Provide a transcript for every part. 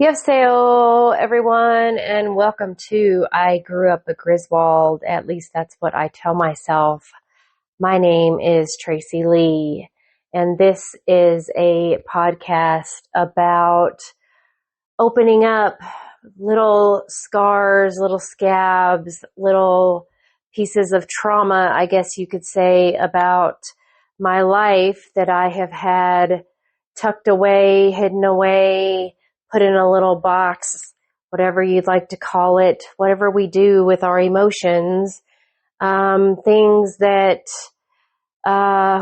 Yevseo, everyone, and welcome to I Grew Up a Griswold. At least that's what I tell myself. My name is Tracy Lee, and this is a podcast about opening up little scars, little scabs, little pieces of trauma, I guess you could say, about my life that I have had tucked away, hidden away, put in a little box, whatever you'd like to call it, whatever we do with our emotions, things that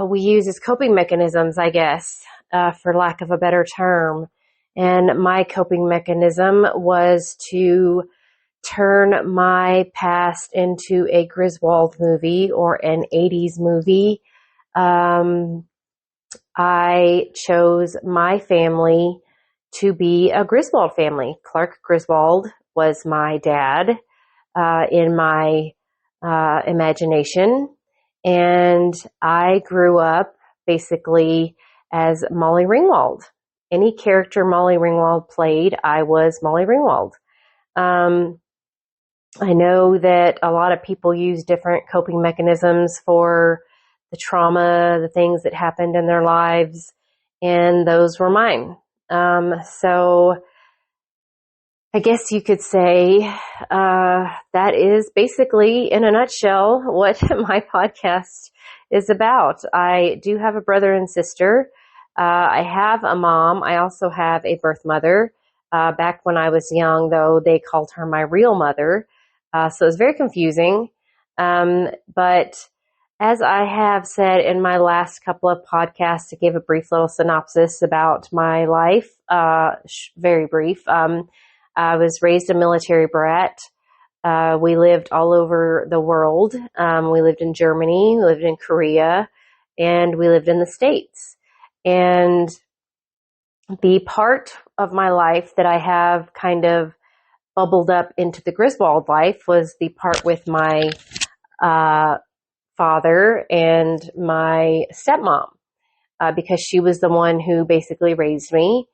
we use as coping mechanisms, I guess, for lack of a better term. And my coping mechanism was to turn my past into a Griswold movie or an 80s movie. I chose my family to be a Griswold family. Clark Griswold was my dad in my imagination. And I grew up basically as Molly Ringwald. Any character Molly Ringwald played, I was Molly Ringwald. I know that a lot of people use different coping mechanisms for the trauma, the things that happened in their lives, and those were mine. So I guess you could say that is basically, in a nutshell, what my podcast is about. I do have a brother and sister. I have a mom. I also have a birth mother. Back when I was young, though, they called her my real mother. So it was very confusing. But as I have said in my last couple of podcasts, to give a brief little synopsis about my life, very brief. I was raised a military brat. We lived all over the world. We lived in Germany, we lived in Korea, and we lived in the States. And the part of my life that I have kind of bubbled up into the Griswold life was the part with my father and my stepmom, because she was the one who basically raised me.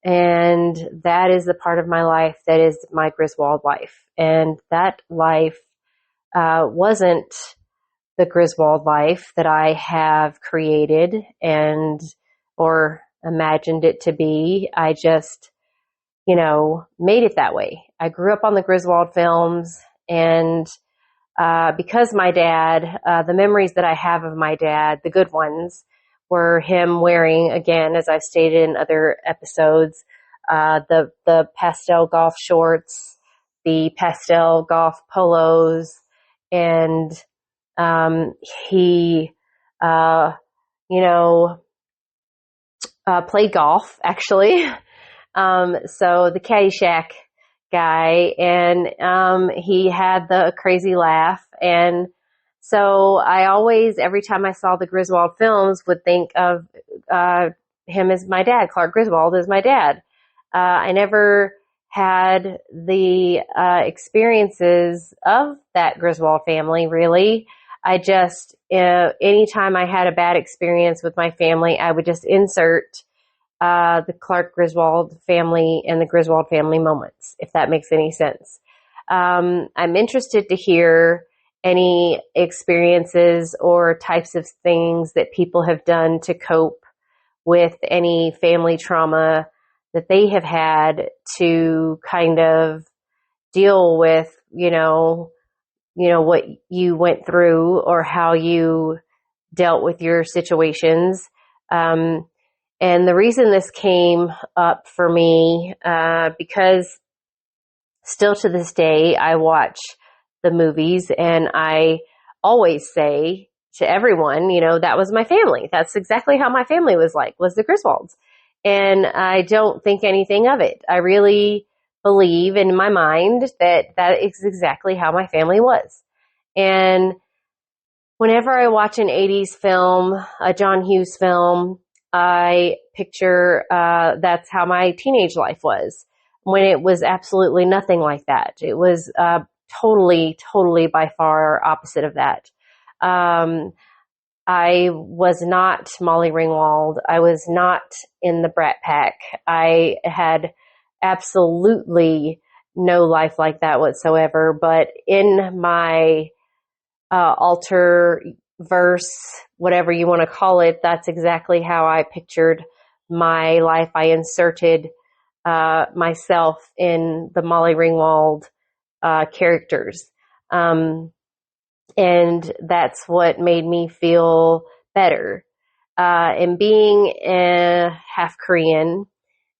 And that is the part of my life that is my Griswold life. And that life wasn't the Griswold life that I have created and or imagined it to be. I just, made it that way. I grew up on the Griswold films, and because my dad, the memories that I have of my dad, the good ones, were him wearing, again, as I've stated in other episodes, the pastel golf shorts, the pastel golf polos, and he, played golf, actually. So the Caddyshack guy, and he had the crazy laugh. And so I always, every time I saw the Griswold films, would think of him as my dad, Clark Griswold as my dad. I never had the experiences of that Griswold family, really. I just, anytime I had a bad experience with my family, I would just insert the Clark Griswold family and the Griswold family moments, if that makes any sense. I'm interested to hear any experiences or types of things that people have done to cope with any family trauma that they have had to kind of deal with, what you went through or how you dealt with your situations. And the reason this came up for me, because still to this day, I watch the movies and I always say to everyone, that was my family. That's exactly how my family was like, was the Griswolds. And I don't think anything of it. I really believe in my mind that that is exactly how my family was. And whenever I watch an 80s film, a John Hughes film, I picture that's how my teenage life was, when it was absolutely nothing like that. It was totally by far opposite of that. I was not Molly Ringwald. I was not in the Brat Pack. I had absolutely no life like that whatsoever. But in my alter verse, whatever you want to call it, that's exactly how I pictured my life. I inserted myself in the Molly Ringwald characters. And that's what made me feel better. And being half Korean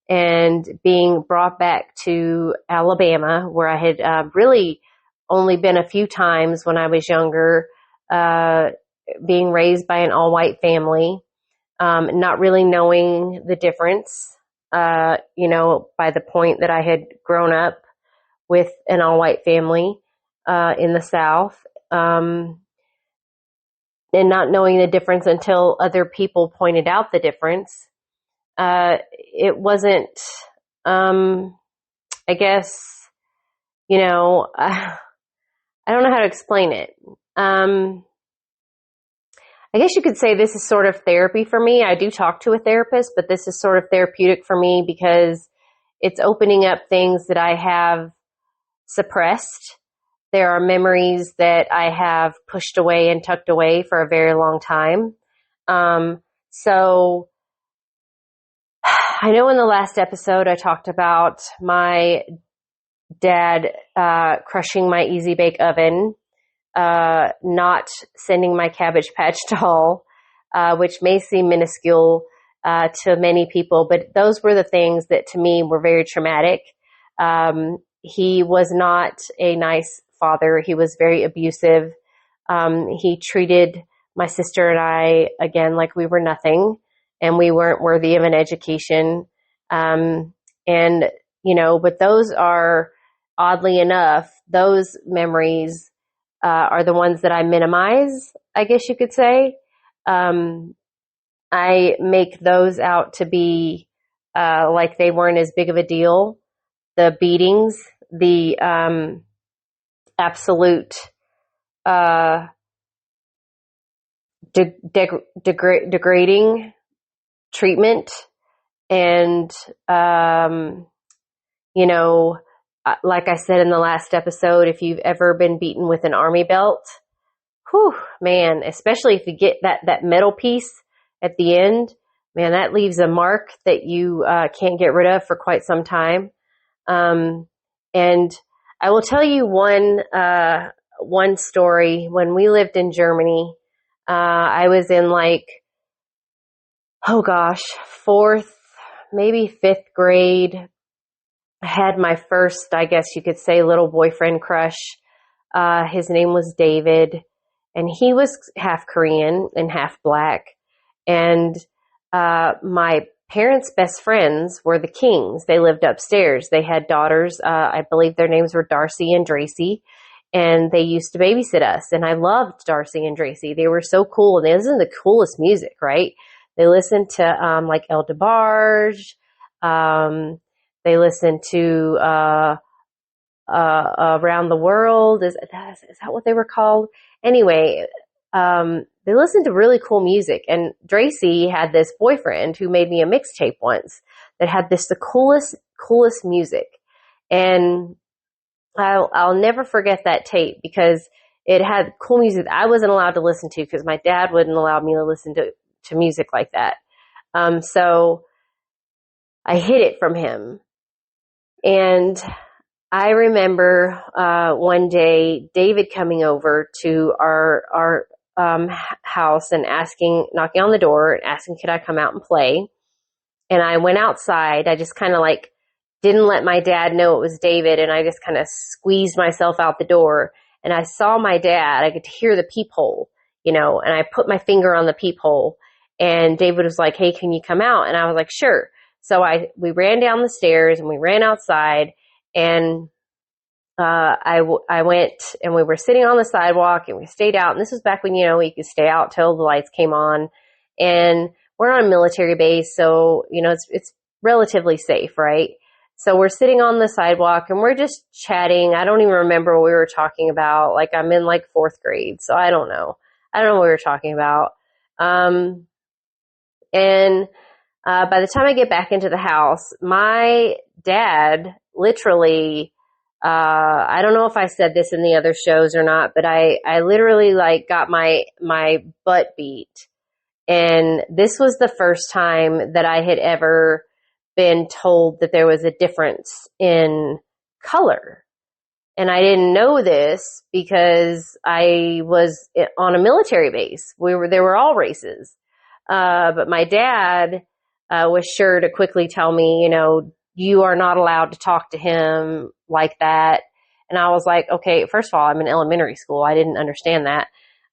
and being brought back to Alabama, where I had really only been a few times when I was younger, being raised by an all-white family, not really knowing the difference, by the point that I had grown up with an all-white family in the South, and not knowing the difference until other people pointed out the difference. It wasn't, I guess, I don't know how to explain it. I guess you could say this is sort of therapy for me. I do talk to a therapist, but this is sort of therapeutic for me because it's opening up things that I have suppressed. There are memories that I have pushed away and tucked away for a very long time. So I know in the last episode I talked about my dad crushing my Easy Bake Oven, not sending my Cabbage Patch doll, which may seem minuscule to many people, but those were the things that to me were very traumatic. He was not a nice father. He was very abusive. He treated my sister and I, again, like we were nothing and we weren't worthy of an education. But those are, oddly enough, those memories are the ones that I minimize, I guess you could say. I make those out to be like they weren't as big of a deal. The beatings, the absolute degrading treatment, and like I said in the last episode, if you've ever been beaten with an army belt, whew, man, especially if you get that metal piece at the end, man, that leaves a mark that you can't get rid of for quite some time. And I will tell you one story. When we lived in Germany, I was in fourth, maybe fifth grade. I had my first, I guess you could say, little boyfriend crush. His name was David, and he was half Korean and half black. And my parents' best friends were the Kings. They lived upstairs. They had daughters. I believe their names were Darcy and Dracy, and they used to babysit us. And I loved Darcy and Dracy. They were so cool, and they listened to the coolest music, right? They listened to El DeBarge. They listened to Around the World. Is that what they were called? Anyway, they listened to really cool music. And Dracy had this boyfriend who made me a mixtape once that had the coolest music. And I'll never forget that tape because it had cool music that I wasn't allowed to listen to because my dad wouldn't allow me to listen to music like that. So I hid it from him. And I remember one day David coming over to our house and knocking on the door and asking, could I come out and play? And I went outside. I just kind of didn't let my dad know it was David. And I just kind of squeezed myself out the door, and I saw my dad. I could hear the peephole, and I put my finger on the peephole, and David was like, hey, can you come out? And I was like, sure. So we ran down the stairs and we ran outside, and I went, and we were sitting on the sidewalk, and we stayed out. And this was back when, we could stay out till the lights came on, and we're on a military base. So, it's relatively safe, right? So we're sitting on the sidewalk and we're just chatting. I don't even remember what we were talking about. I'm in fourth grade. So I don't know. I don't know what we were talking about. By the time I get back into the house, my dad literally, I don't know if I said this in the other shows or not, but I literally like got my butt beat. And this was the first time that I had ever been told that there was a difference in color. And I didn't know this because I was on a military base. There were all races. But my dad was sure to quickly tell me, you are not allowed to talk to him like that. And I was like, okay, first of all, I'm in elementary school. I didn't understand that.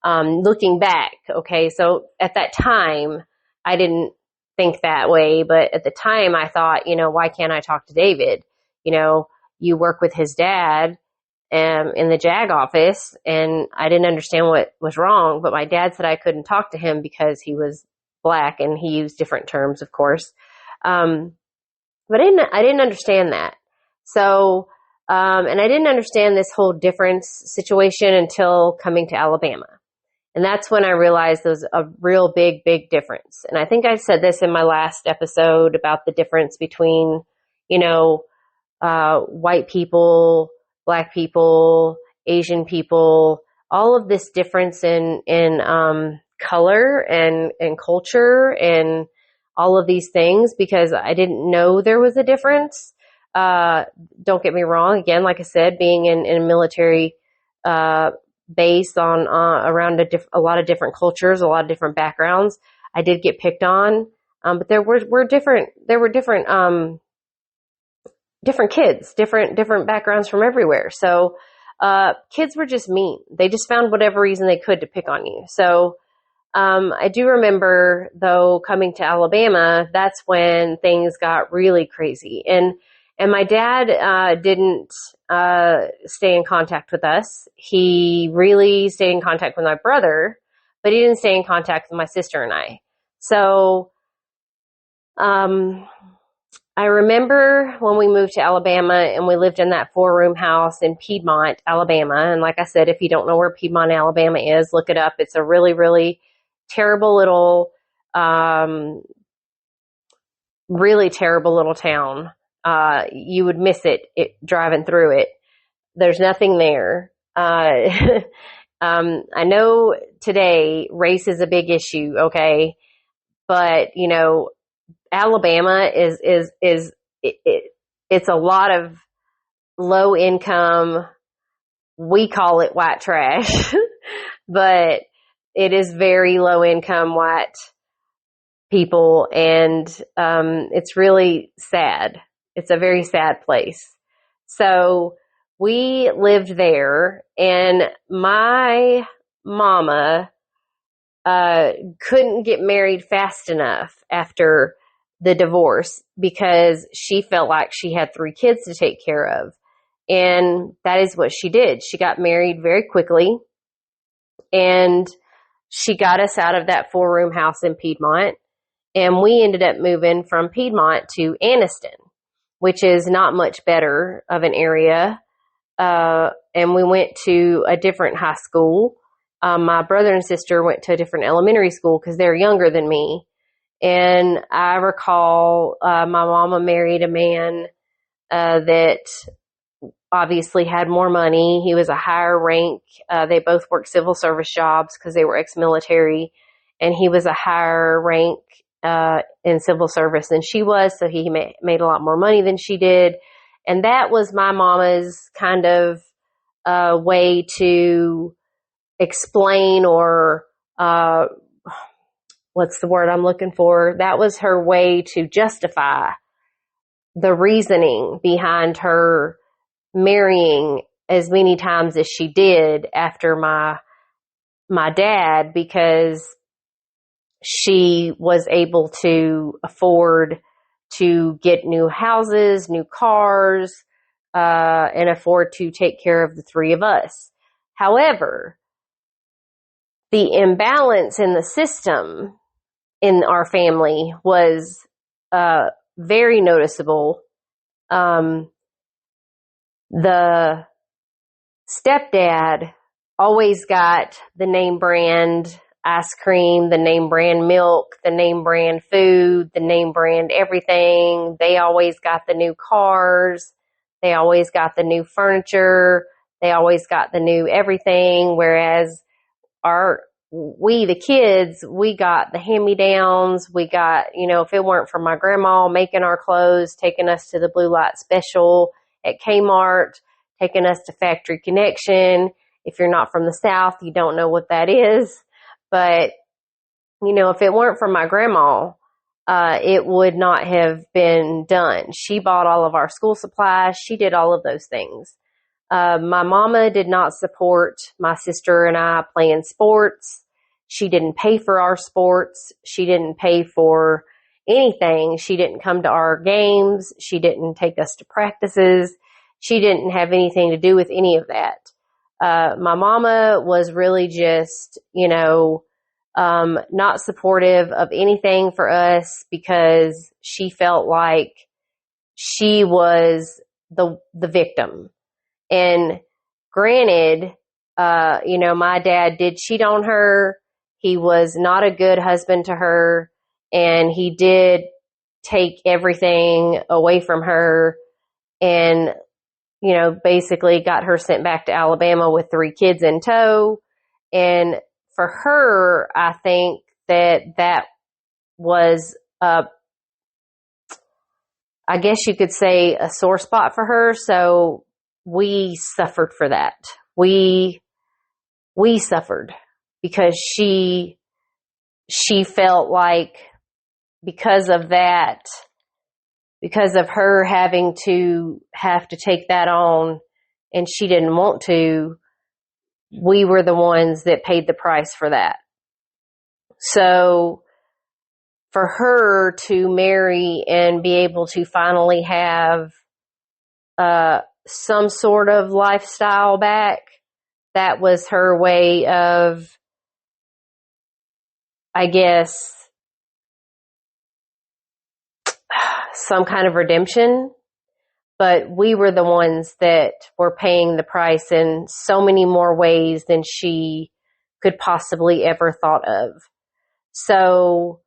Looking back, okay, so at that time, I didn't think that way. But at the time, I thought, why can't I talk to David? You work with his dad in the JAG office, and I didn't understand what was wrong, but my dad said I couldn't talk to him because he was Black, and he used different terms, of course. But I didn't understand that. So, and I didn't understand this whole difference situation until coming to Alabama. And that's when I realized there's a real big, big difference. And I think I said this in my last episode about the difference between, white people, Black people, Asian people, all of this difference in color and culture and all of these things, because I didn't know there was a difference. Don't get me wrong. Again, like I said, being in a military base on around a lot of different cultures, a lot of different backgrounds, I did get picked on. But there were different kids, different backgrounds from everywhere. So, kids were just mean. They just found whatever reason they could to pick on you. So, I do remember though coming to Alabama, that's when things got really crazy. And my dad, didn't, stay in contact with us. He really stayed in contact with my brother, but he didn't stay in contact with my sister and I. So, I remember when we moved to Alabama and we lived in that 4-room house in Piedmont, Alabama. And like I said, if you don't know where Piedmont, Alabama is, look it up. It's a really, really terrible little, really terrible little town. You would miss it driving through it. There's nothing there. I know today race is a big issue, okay? But, Alabama it's a lot of low income. We call it white trash, but it is very low income white people. And, it's really sad. It's a very sad place. So we lived there, and my mama, couldn't get married fast enough after the divorce because she felt like she had 3 kids to take care of. And that is what she did. She got married very quickly, and she got us out of that 4-room house in Piedmont. And we ended up moving from Piedmont to Anniston, which is not much better of an area. And we went to a different high school. My brother and sister went to a different elementary school because they're younger than me. And I recall my mama married a man that obviously had more money. He was a higher rank. They both worked civil service jobs because they were ex-military. And he was a higher rank in civil service than she was. So he made a lot more money than she did. And that was my mama's kind of way to explain, or what's the word I'm looking for? That was her way to justify the reasoning behind her marrying as many times as she did after my dad, because she was able to afford to get new houses, new cars, and afford to take care of the 3 of us. However, the imbalance in the system in our family was very noticeable. The stepdad always got the name brand ice cream, the name brand milk, the name brand food, the name brand everything. They always got the new cars. They always got the new furniture. They always got the new everything. Whereas the kids, we got the hand-me-downs. We got, if it weren't for my grandma making our clothes, taking us to the Blue Light Special at Kmart, taking us to Factory Connection. If you're not from the South, you don't know what that is. But, if it weren't for my grandma, it would not have been done. She bought all of our school supplies. She did all of those things. My mama did not support my sister and I playing sports. She didn't pay for our sports. She didn't pay for anything. She didn't come to our games. She didn't take us to practices. She didn't have anything to do with any of that. My mama was really just, not supportive of anything for us because she felt like she was the victim. And granted, my dad did cheat on her. He was not a good husband to her, and he did take everything away from her and, basically got her sent back to Alabama with 3 kids in tow. And for her, I think that was, I guess you could say, a sore spot for her. So we suffered for that. We suffered because she felt like because of that, because of her having to take that on and she didn't want to, we were the ones that paid the price for that. So for her to marry and be able to finally have some sort of lifestyle back, that was her way of, I guess, some kind of redemption. But we were the ones that were paying the price in so many more ways than she could possibly ever thought of. So,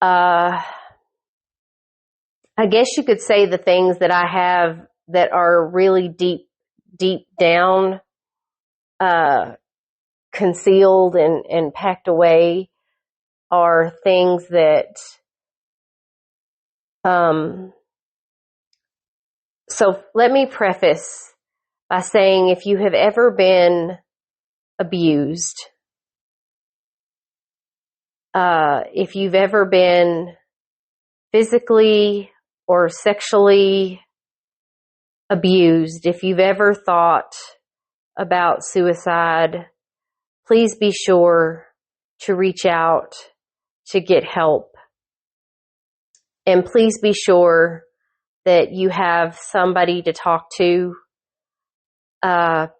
I guess you could say the things that I have that are really deep down, concealed and packed away are things that, so let me preface by saying if you have ever been abused, if you've ever been physically or sexually abused, if you've ever thought about suicide, please be sure to reach out to get help. And please be sure that you have somebody to talk to,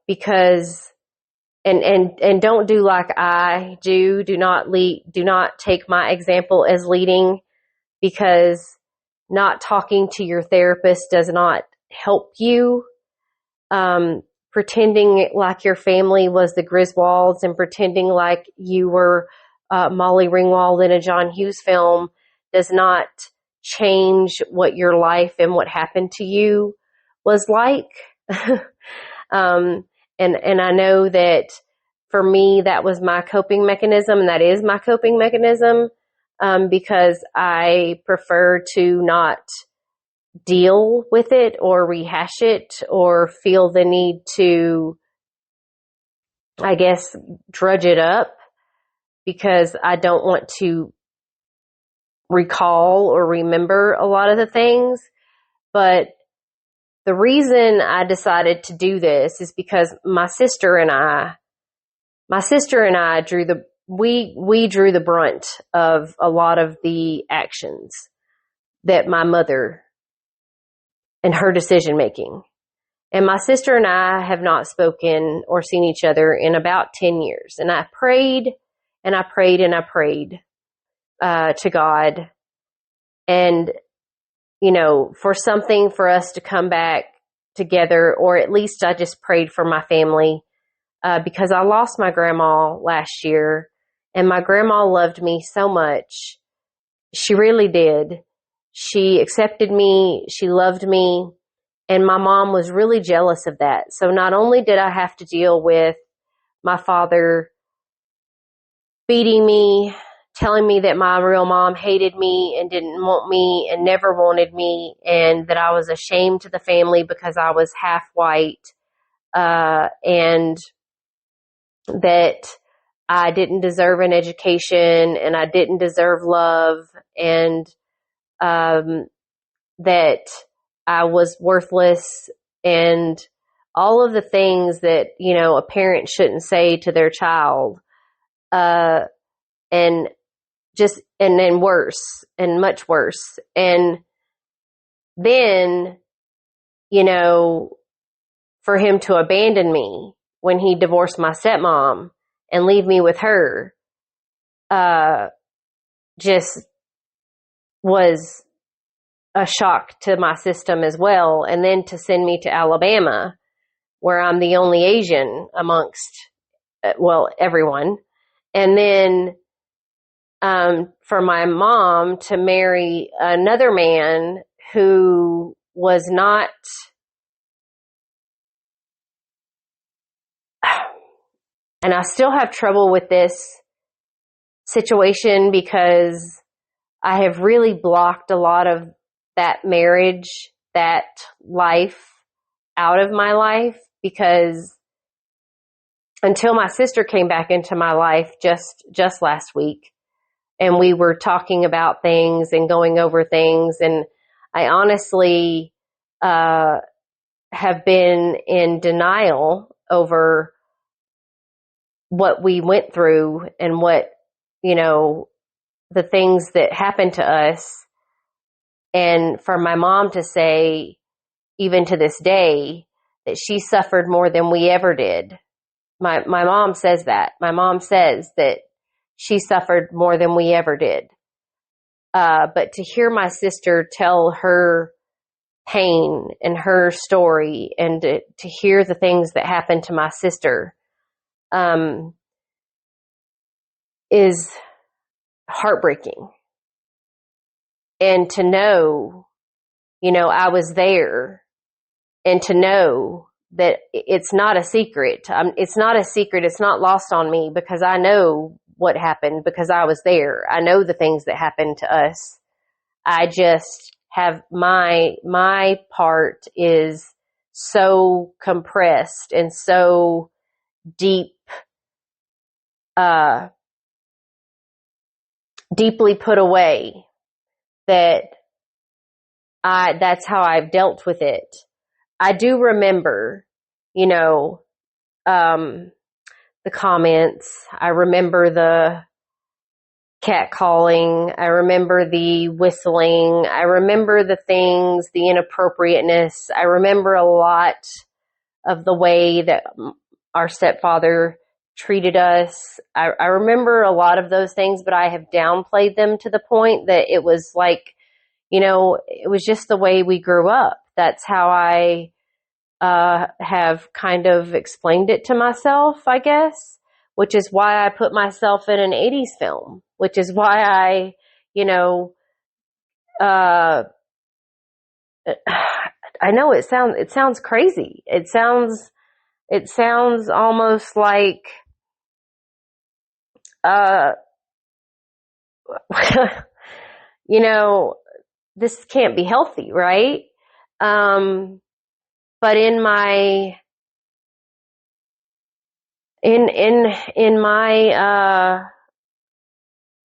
because, and don't do like I do. Do not take my example as leading, because not talking to your therapist does not help you. Pretending like your family was the Griswolds and pretending like you were Molly Ringwald in a John Hughes film does not change what your life and what happened to you was like. And I know that for me, that was my coping mechanism, and that is my coping mechanism, because I prefer to not deal with it or rehash it or feel the need to, I guess, drudge it up, because I don't want to recall or remember a lot of the things. But the reason I decided to do this is because my sister and I drew the brunt of a lot of the actions that my mother and her decision making. And my sister and I have not spoken or seen each other in about 10 years. And I prayed and I prayed and I prayed to God, and, for something for us to come back together, or at least I just prayed for my family, because I lost my grandma last year, and my grandma loved me so much. She really did. She accepted me. She loved me. And my mom was really jealous of that. So not only did I have to deal with my father beating me, telling me that my real mom hated me and didn't want me and never wanted me, and that I was a shame to the family because I was half white, and that I didn't deserve an education and I didn't deserve love, and that I was worthless, and all of the things that, a parent shouldn't say to their child. And and then worse and much worse. And then, for him to abandon me when he divorced my stepmom and leave me with her, just was a shock to my system as well. And then to send me to Alabama, where I'm the only Asian amongst, everyone. And then, for my mom to marry another man who was not, and I still have trouble with this situation because I have really blocked a lot of that marriage, that life out of my life, because until my sister came back into my life just last week, and we were talking about things and going over things, and I honestly have been in denial over what we went through and what, the things that happened to us. And for my mom to say, even to this day, that she suffered more than we ever did. My mom says that. My mom says that she suffered more than we ever did. But to hear my sister tell her pain and her story, and to hear the things that happened to my sister, is heartbreaking. And to know, I was there, and to know that it's not a secret. It's not a secret. It's not lost on me, because I know what happened, because I was there. I know the things that happened to us. I just have my part is so compressed and so deep, deeply put away, that that's how I've dealt with it. I do remember, the comments. I remember the catcalling. I remember the whistling. I remember the things, the inappropriateness. I remember a lot of the way that our stepfather treated us. I remember a lot of those things, but I have downplayed them to the point that it was like, it was just the way we grew up. That's how I have kind of explained it to myself, I guess, which is why I put myself in an 80s film, which is why I, I know it sounds crazy. It sounds almost like, this can't be healthy, right? But in my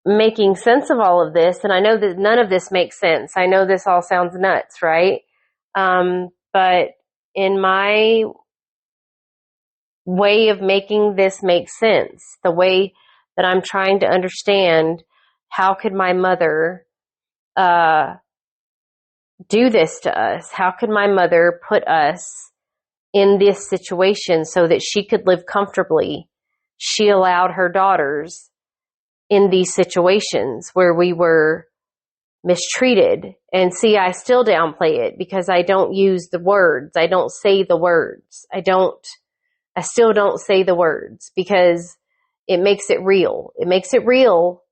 making sense of all of this, and I know that none of this makes sense. I know this all sounds nuts, right? But in my way of making this make sense, the way that I'm trying to understand, how could my mother do this to us? How could my mother put us in this situation so that she could live comfortably? She allowed her daughters in these situations where we were mistreated. And see, I still downplay it because I don't use the words. I don't say the words. I don't I still don't say the words because it makes it real. It makes it real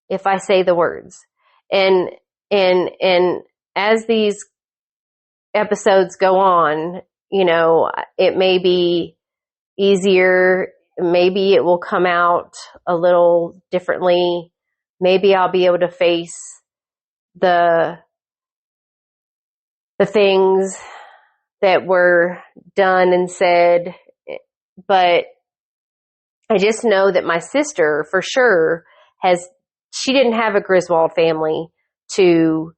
if I say the words. And as these episodes go on, it may be easier. Maybe it will come out a little differently. Maybe I'll be able to face the things that were done and said, but I just know that my sister for sure she didn't have a Griswold family to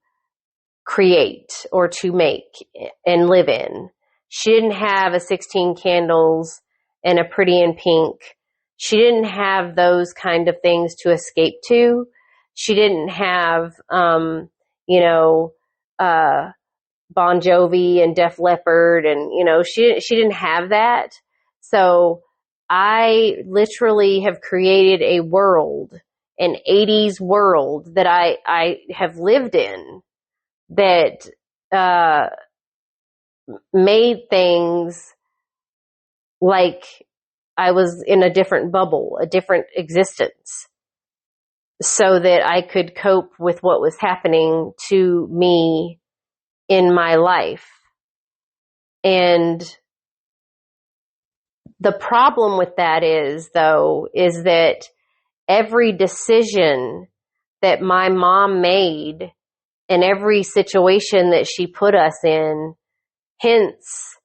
create or to make and live in. She didn't have a 16 candles and a Pretty in Pink. She didn't have those kind of things to escape to. She didn't have, Bon Jovi and Def Leppard, and she didn't have that. So I literally have created a world, an 80s world that I have lived in that made things like I was in a different bubble, a different existence, so that I could cope with what was happening to me in my life. And the problem with that is that every decision that my mom made and every situation that she put us in, hence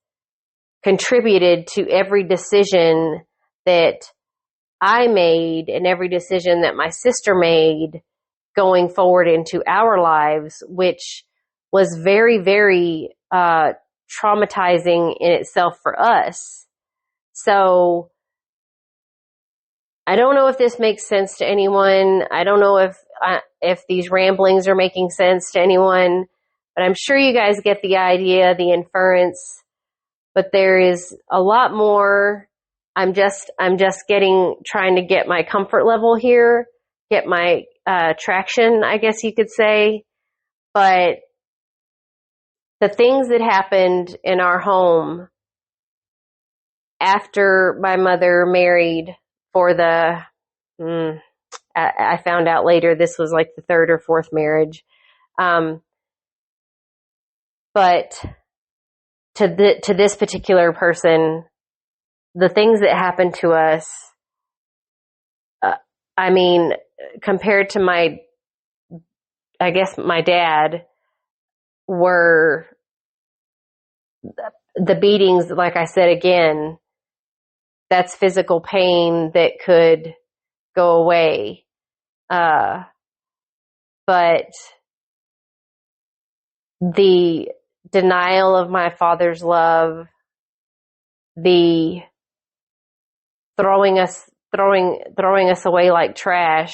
contributed to every decision that I made and every decision that my sister made going forward into our lives, which was very, very traumatizing in itself for us. So I don't know if this makes sense to anyone. I don't know if these ramblings are making sense to anyone, but I'm sure you guys get the idea, the inference. But there is a lot more. I'm just trying to get my comfort level here, get my traction, I guess you could say. But the things that happened in our home after my mother married for I found out later this was like the third or fourth marriage. But to this particular person, the things that happened to us, compared to my dad, were the beatings, like I said again, that's physical pain that could go away. But the denial of my father's love, the throwing us away like trash,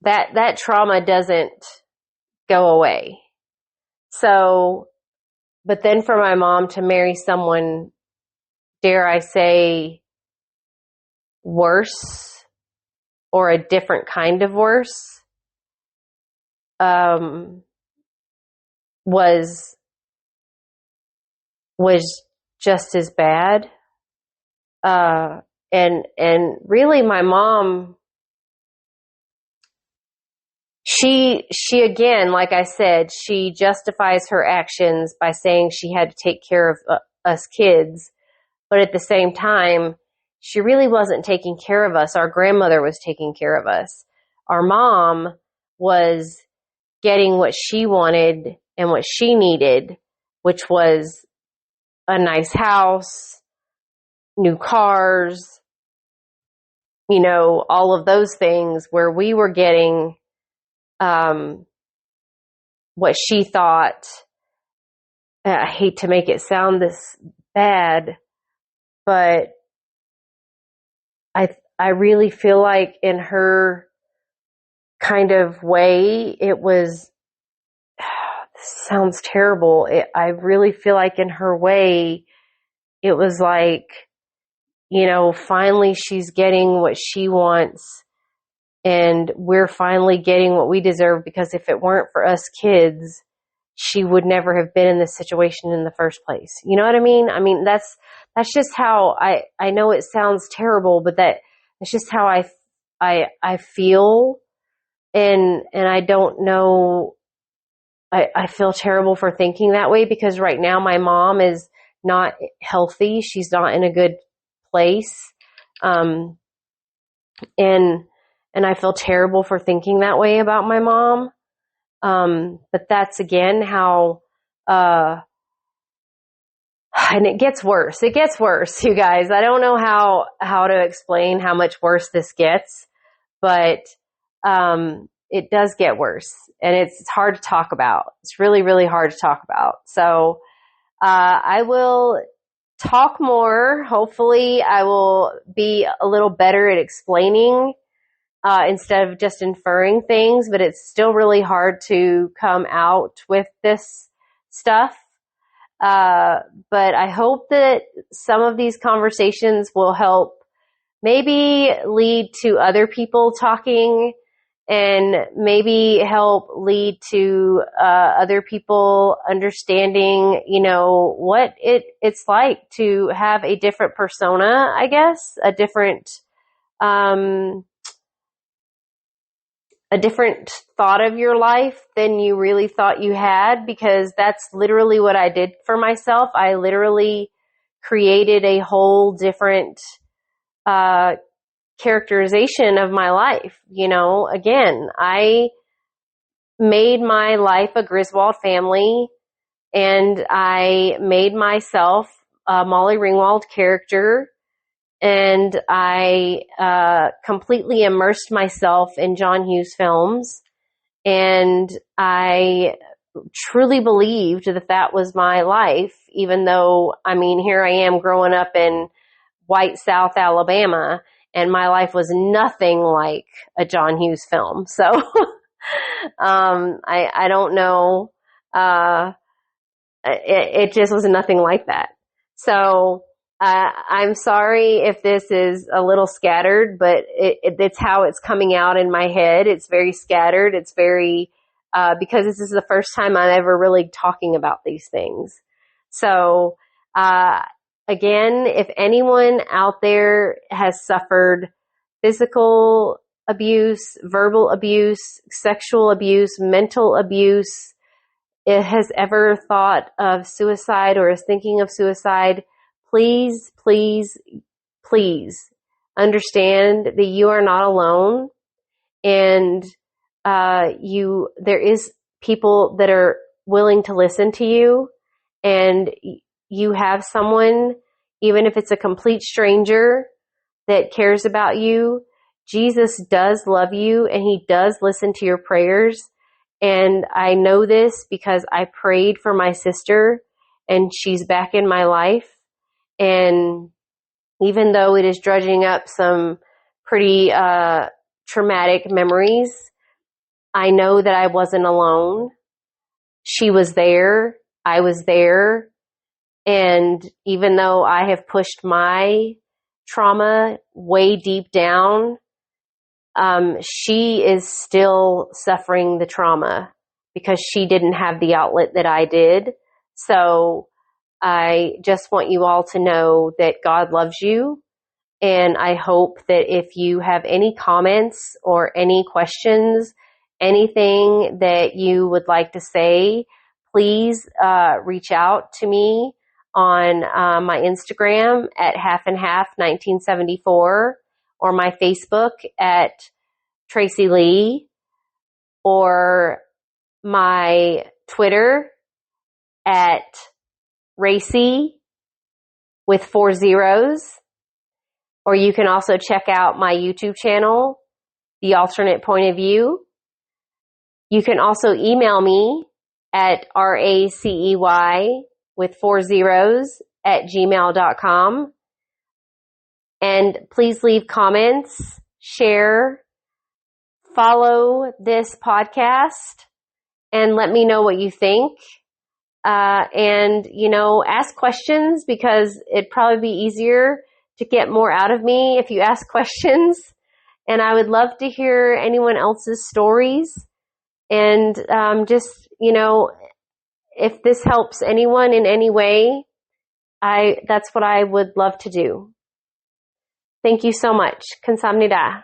that trauma doesn't go away. So, but then for my mom to marry someone, dare I say, worse or a different kind of worse, was just as bad. And really my mom, she again, like I said, she justifies her actions by saying she had to take care of us kids. But at the same time, she really wasn't taking care of us. Our grandmother was taking care of us. Our mom was getting what she wanted and what she needed, which was a nice house, new cars, all of those things, where we were getting what she thought. I hate to make it sound this bad, but I really feel like in her kind of way, it was, this sounds terrible. I really feel like in her way, it was like, finally she's getting what she wants. And we're finally getting what we deserve, because if it weren't for us kids, she would never have been in this situation in the first place. You know what I mean? I mean, that's just how I know it sounds terrible, but that's just how I feel. And I don't know, I feel terrible for thinking that way, because right now my mom is not healthy. She's not in a good place. Um, and I feel terrible for thinking that way about my mom. But that's again how, and it gets worse. It gets worse, you guys. I don't know how to explain how much worse this gets, but, it does get worse, and it's hard to talk about. It's really, really hard to talk about. So, I will talk more. Hopefully I will be a little better at explaining, instead of just inferring things, but it's still really hard to come out with this stuff. But I hope that some of these conversations will help maybe lead to other people talking, and maybe help lead to other people understanding, what it's like to have a different persona, I guess, um, a different thought of your life than you really thought you had, because that's literally what I did for myself. I literally created a whole different characterization of my life. Again, I made my life a Griswold family, and I made myself a Molly Ringwald character, and I completely immersed myself in John Hughes films, and I truly believed that was my life, even though, here I am growing up in white South Alabama, and my life was nothing like a John Hughes film. So, I don't know. It just was nothing like that. So, I'm sorry if this is a little scattered, but it's how it's coming out in my head. It's very scattered. It's very, because this is the first time I'm ever really talking about these things. So, again, if anyone out there has suffered physical abuse, verbal abuse, sexual abuse, mental abuse, it has ever thought of suicide or is thinking of suicide, please, please, please understand that you are not alone, and there is people that are willing to listen to you, and you have someone, even if it's a complete stranger, that cares about you. Jesus does love you, and he does listen to your prayers. And I know this because I prayed for my sister, and she's back in my life. And even though it is dredging up some pretty traumatic memories, I know that I wasn't alone. She was there. I was there. And even though I have pushed my trauma way deep down, she is still suffering the trauma because she didn't have the outlet that I did. So I just want you all to know that God loves you. And I hope that if you have any comments or any questions, anything that you would like to say, please reach out to me on my Instagram at halfandhalf1974, or my Facebook at Tracy Lee, or my Twitter at Racy with 4 zeros. Or you can also check out my YouTube channel, The Alternate Point of View. You can also email me at RACEY with 4 zeros at gmail.com. And please leave comments, share, follow this podcast, and let me know what you think. And, ask questions, because it'd probably be easier to get more out of me if you ask questions. And I would love to hear anyone else's stories. And just, if this helps anyone in any way, that's what I would love to do. Thank you so much. Kamsahamnida.